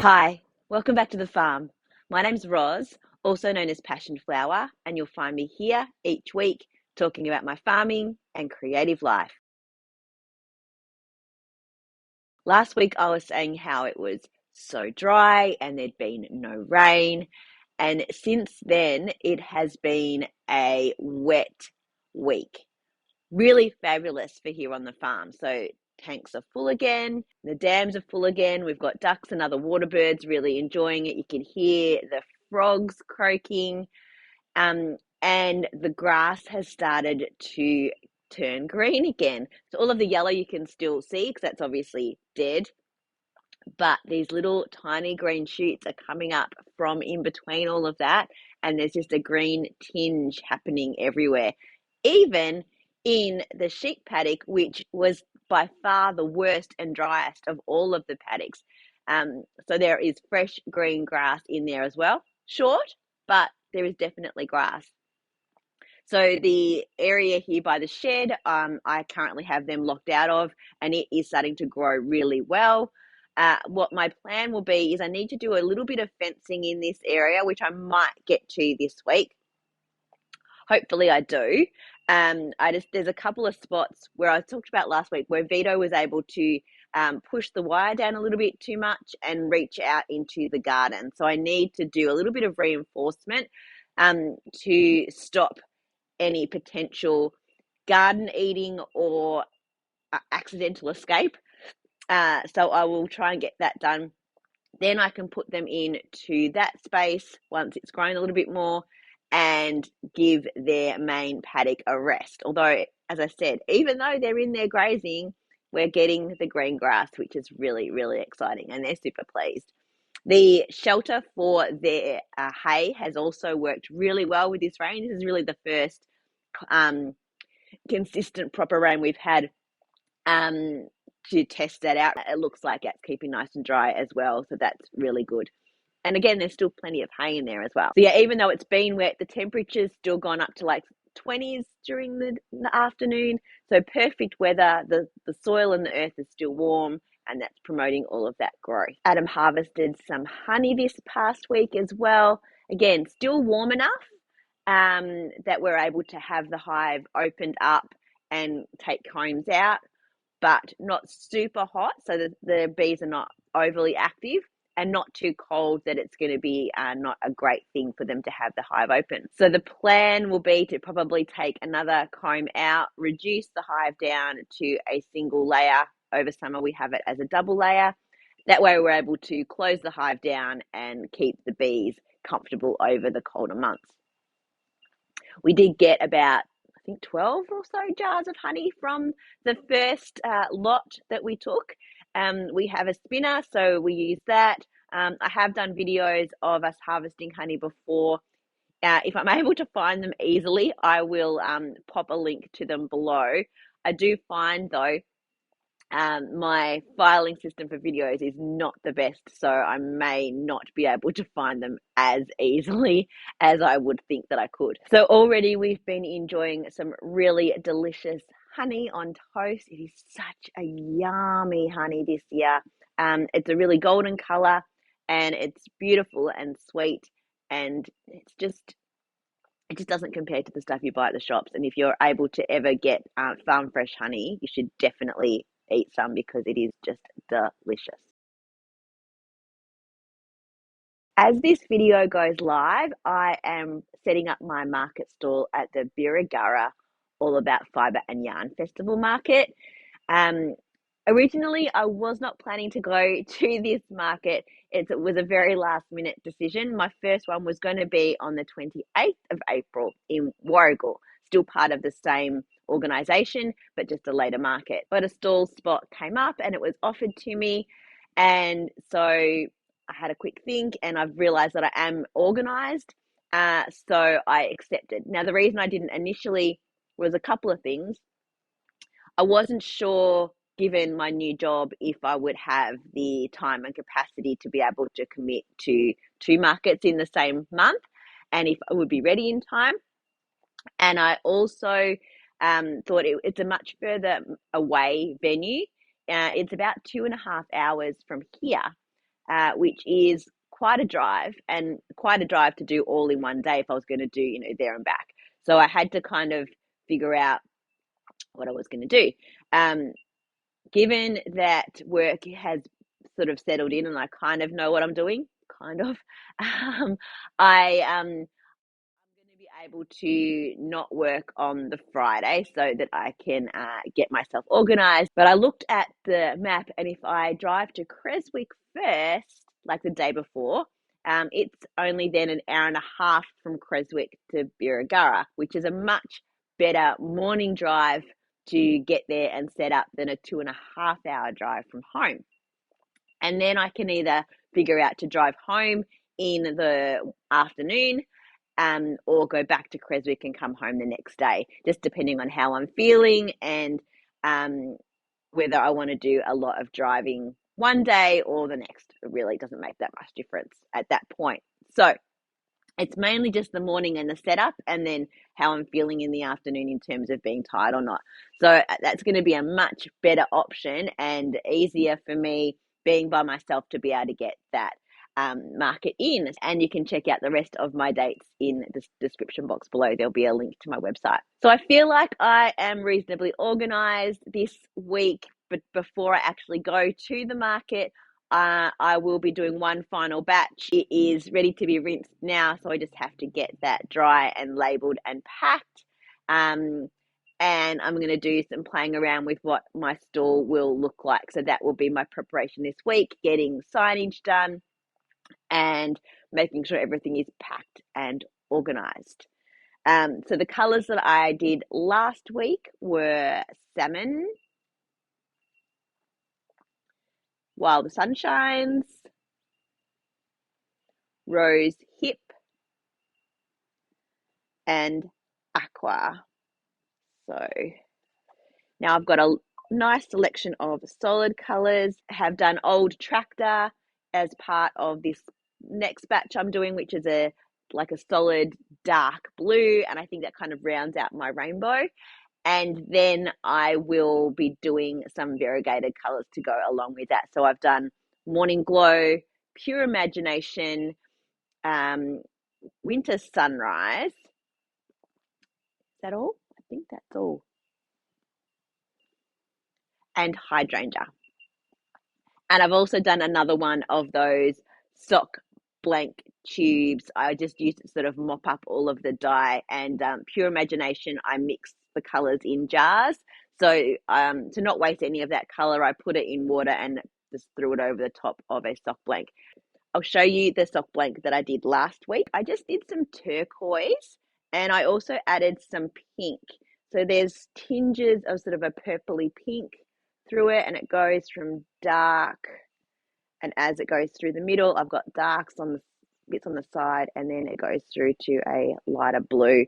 Hi, welcome back to the farm. My name's Roz, also known as Passion Flower, and you'll find me here each week talking about my farming and creative life. Last week I was saying how it was so dry and there'd been no rain, and since then it has been a wet week. Really fabulous for here on the farm. So tanks are full again, the dams are full again. We've got ducks and other water birds really enjoying it. You can hear the frogs croaking, and the grass has started to turn green again. So all of the yellow you can still see because that's obviously dead, but these little tiny green shoots are coming up from in between all of that, and there's just a green tinge happening everywhere. Even in the sheep paddock, which was by far the worst and driest of all of the paddocks. So there is fresh green grass in there as well. Short, but there is definitely grass. So the area here by the shed, I currently have them locked out of, and it is starting to grow really well. What my plan will be is I need to do a little bit of fencing in this area, which I might get to this week. Hopefully I do. There's a couple of spots where I talked about last week where Vito was able to push the wire down a little bit too much and reach out into the garden. So I need to do a little bit of reinforcement to stop any potential garden eating or accidental escape. So I will try and get that done. Then I can put them into that space once it's grown a little bit more and give their main paddock a rest. Although, as I said, even though they're in there grazing, we're getting the green grass, which is really, really exciting, and they're super pleased. The shelter for their hay has also worked really well with this rain. This is really the first consistent proper rain we've had to test that out. It looks like it's keeping nice and dry as well, so that's really good. And again, there's still plenty of hay in there as well. So yeah, even though it's been wet, the temperature's still gone up to like 20s during the afternoon. So perfect weather. The soil and the earth is still warm, and that's promoting all of that growth. Adam harvested some honey this past week as well. Again, still warm enough that we're able to have the hive opened up and take combs out, but not super hot, so the bees are not overly active, and not too cold that it's going to be not a great thing for them to have the hive open. So the plan will be to probably take another comb out, reduce the hive down to a single layer. Over summer we have it as a double layer. That way we're able to close the hive down and keep the bees comfortable over the colder months. We did get about, I think, 12 or so jars of honey from the first lot that we took. We have a spinner, so we use that. I have done videos of us harvesting honey before. If I'm able to find them easily, I will pop a link to them below. I do find, though, my filing system for videos is not the best, so I may not be able to find them as easily as I would think that I could. So already we've been enjoying some really delicious honey on toast. It is such a yummy honey this year. It's a really golden color, and it's beautiful and sweet, and it just doesn't compare to the stuff you buy at the shops. And if you're able to ever get farm fresh honey, you should definitely eat some because it is just delicious. As this video goes live, I am setting up my market stall at the Birregurra All About Fibre and Yarn Festival Market. Originally, I was not planning to go to this market. It was a very last minute decision. My first one was going to be on the 28th of April in Warragul, still part of the same organisation, but just a later market. But a stall spot came up and it was offered to me. And so I had a quick think, and I've realised that I am organised. So I accepted. Now, the reason I didn't initially was a couple of things. I wasn't sure, given my new job, if I would have the time and capacity to be able to commit to 2 markets in the same month, and if I would be ready in time. And I also thought it's a much further away venue. It's about 2.5 hours from here. which is quite a drive and quite a drive to do all in one day if I was going to do, there and back. So I had to kind of figure out what I was going to do. Given that work has sort of settled in and I kind of know what I'm doing, kind of, I'm going to be able to not work on the Friday so that I can get myself organized. But I looked at the map, and if I drive to Creswick first, like the day before, it's only then an hour and a half from Creswick to Birregurra, which is a much better morning drive to get there and set up than a 2.5 hour drive from home. And then I can either figure out to drive home in the afternoon, or go back to Creswick and come home the next day, just depending on how I'm feeling and whether I want to do a lot of driving one day or the next. It really doesn't make that much difference at that point. So it's mainly just the morning and the setup, and then how I'm feeling in the afternoon in terms of being tired or not. So that's going to be a much better option and easier for me being by myself to be able to get that market in. And you can check out the rest of my dates in the description box below. There'll be a link to my website. So I feel like I am reasonably organized this week, but before I actually go to the market, I will be doing one final batch. It is ready to be rinsed now, so I just have to get that dry and labeled and packed. And I'm going to do some playing around with what my store will look like. So that will be my preparation this week, getting signage done and making sure everything is packed and organized. So the colors that I did last week were salmon, while the sun shines, rose hip, and aqua. So now I've got a nice selection of solid colors. Have done old tractor as part of this next batch I'm doing, which is like a solid dark blue, and I think that kind of rounds out my rainbow. And then I will be doing some variegated colors to go along with that. So I've done Morning Glow, Pure Imagination, Winter Sunrise. Is that all? I think that's all. And Hydrangea. And I've also done another one of those sock blank tubes. I just used to sort of mop up all of the dye, and Pure Imagination, I mixed the colors in jars. So to not waste any of that color, I put it in water and just threw it over the top of a sock blank. I'll show you the sock blank that I did last week. I just did some turquoise, and I also added some pink. So there's tinges of sort of a purpley pink through it, and it goes from dark, and as it goes through the middle, I've got darks on the bits on the side, and then it goes through to a lighter blue.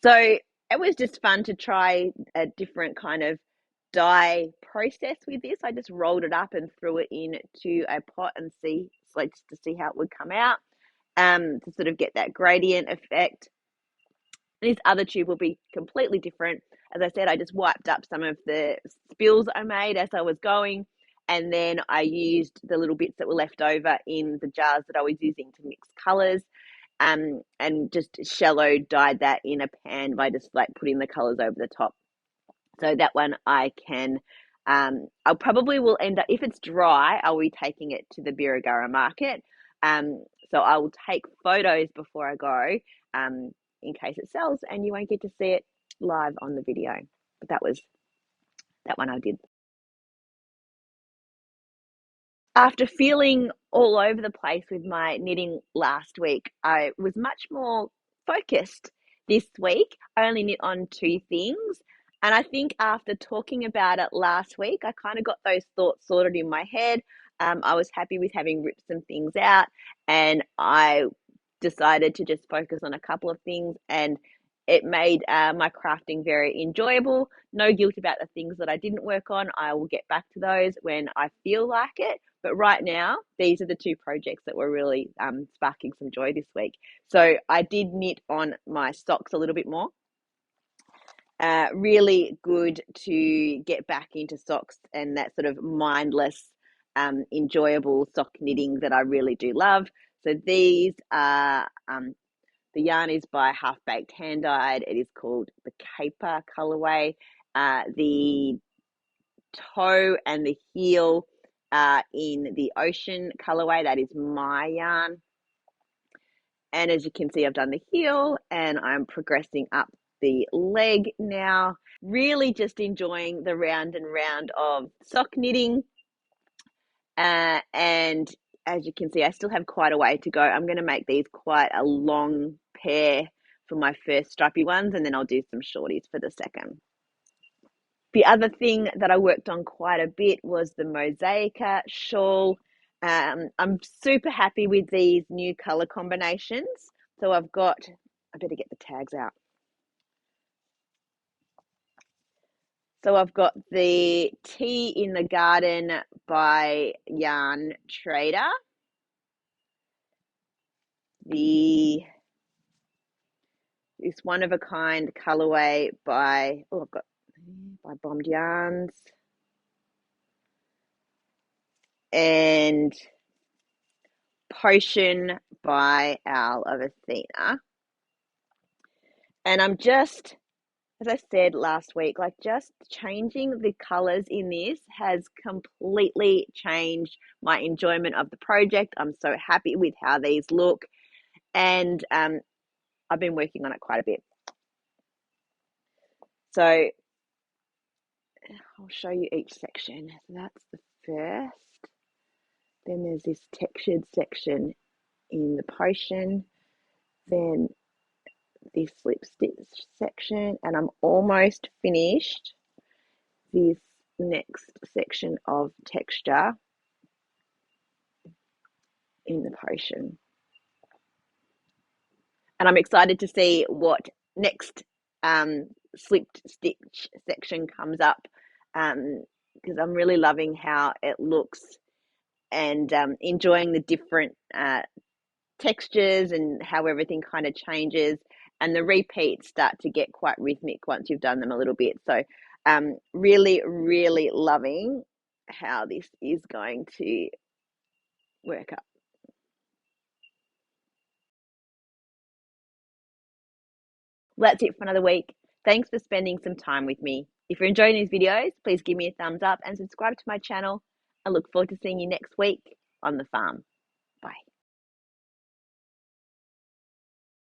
So it was just fun to try a different kind of dye process with this. I just rolled it up and threw it into a pot and just to see how it would come out, to sort of get that gradient effect. This other tube will be completely different. As I said, I just wiped up some of the spills I made as I was going, and then I used the little bits that were left over in the jars that I was using to mix colors, and just shallow dyed that in a pan by just like putting the colors over the top. So that one I can, I probably will end up, if it's dry, I'll be taking it to the Birregurra market. So I will take photos before I go, in case it sells, and you won't get to see it live on the video. But that was that one I did. After feeling all over the place with my knitting last week, I was much more focused this week. I only knit on 2 things. And I think after talking about it last week, I kind of got those thoughts sorted in my head. I was happy with having ripped some things out, and I decided to just focus on a couple of things, and it made my crafting very enjoyable. No guilt about the things that I didn't work on. I will get back to those when I feel like it. But right now, these are the 2 projects that were really sparking some joy this week. So I did knit on my socks a little bit more. Really good to get back into socks and that sort of mindless enjoyable sock knitting that I really do love. So these are, the yarn is by Half Baked Hand Dyed. It is called the Caper colorway. The toe and the heel are in the Ocean colorway. That is my yarn. And as you can see, I've done the heel and I'm progressing up the leg now. Really just enjoying the round and round of sock knitting. And as you can see, I still have quite a way to go. I'm going to make these quite a long pair for my first stripy ones, and then I'll do some shorties for the second. The other thing that I worked on quite a bit was the Mosaica shawl. I'm super happy with these new color combinations. So I better get the tags out. So I've got the Tea in the Garden by Yarn Trader. This one of a kind colorway by Bombed Yarns, and Potion by Owl of Athena. And I'm just, as I said last week, like just changing the colors in this has completely changed my enjoyment of the project. I'm so happy with how these look, and I've been working on it quite a bit. So I'll show you each section. So that's the first. Then there's this textured section in the Potion. Then this slip stitch section, and I'm almost finished this next section of texture in the Potion. And I'm excited to see what next slipped stitch section comes up, because I'm really loving how it looks, and enjoying the different textures and how everything kind of changes, and the repeats start to get quite rhythmic once you've done them a little bit. So really, really loving how this is going to work up. Well, that's it for another week. Thanks for spending some time with me. If you're enjoying these videos, please give me a thumbs up and subscribe to my channel. I look forward to seeing you next week on the farm.